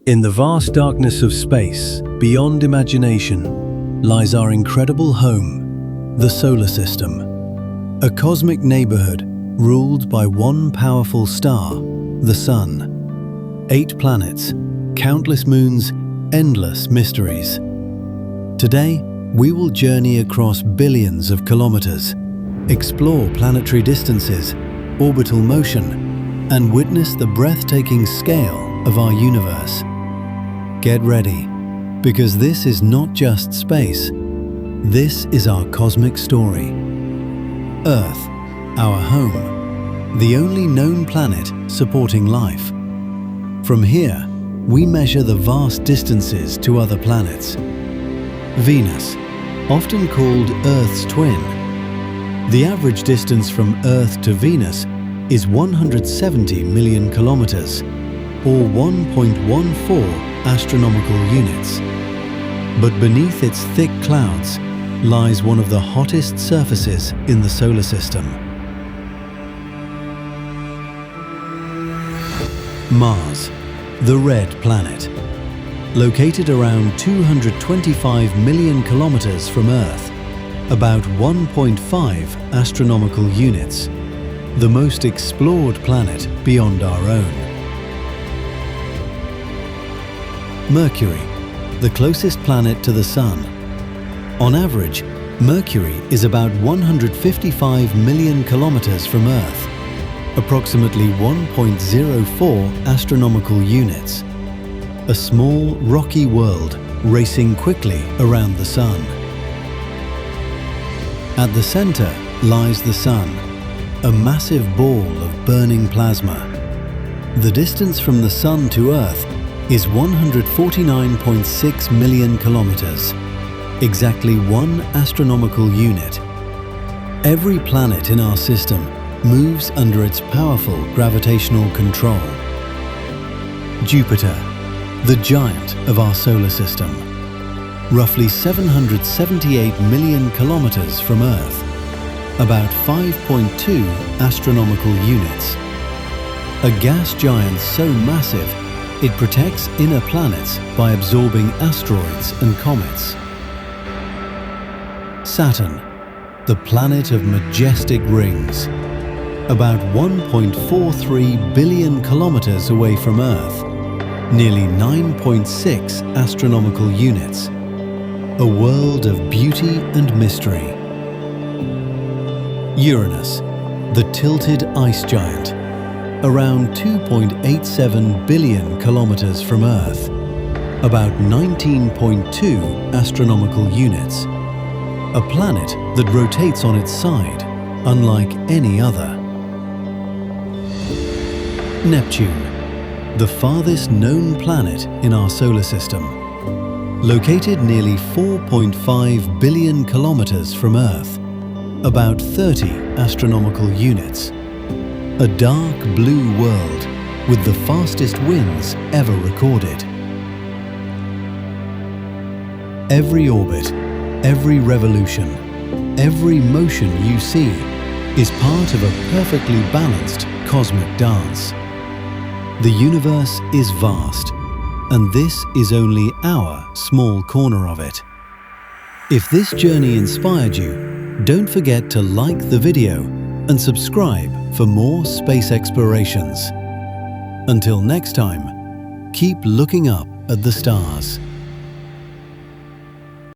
In the vast darkness of space, beyond imagination, lies our incredible home, the solar system. A cosmic neighborhood ruled by one powerful star, the Sun. 8 planets, countless moons, endless mysteries. Today, we will journey across billions of kilometers, explore planetary distances, orbital motion, and witness the breathtaking scale of our universe. Get ready, because this is not just space. This is our cosmic story. Earth, our home, the only known planet supporting life. From here, we measure the vast distances to other planets. Venus, often called Earth's twin. The average distance from Earth to Venus is 170 million kilometers, or 1.14 astronomical units. But beneath its thick clouds lies one of the hottest surfaces in the solar system. Mars, the red planet. Located around 225 million kilometers from Earth, about 1.5 astronomical units, the most explored planet beyond our own. Mercury, the closest planet to the Sun. On average, Mercury is about 155 million kilometers from Earth, approximately 1.04 astronomical units. A small, rocky world racing quickly around the Sun. At the center lies the Sun, a massive ball of burning plasma. The distance from the Sun to Earth is 149.6 million kilometers, exactly 1 astronomical unit. Every planet in our system moves under its powerful gravitational control. Jupiter, the giant of our solar system, roughly 778 million kilometers from Earth, about 5.2 astronomical units. A gas giant so massive it protects inner planets by absorbing asteroids and comets. Saturn, the planet of majestic rings, about 1.43 billion kilometers away from Earth, nearly 9.6 astronomical units, a world of beauty and mystery. Uranus, the tilted ice giant, around 2.87 billion kilometers from Earth, about 19.2 astronomical units, a planet that rotates on its side, unlike any other. Neptune, the farthest known planet in our solar system, located nearly 4.5 billion kilometers from Earth, about 30 astronomical units. A dark blue world with the fastest winds ever recorded. Every orbit, every revolution, every motion you see is part of a perfectly balanced cosmic dance. The universe is vast, and this is only our small corner of it. If this journey inspired you, don't forget to like the video and subscribe for more space explorations. Until next time, keep looking up at the stars.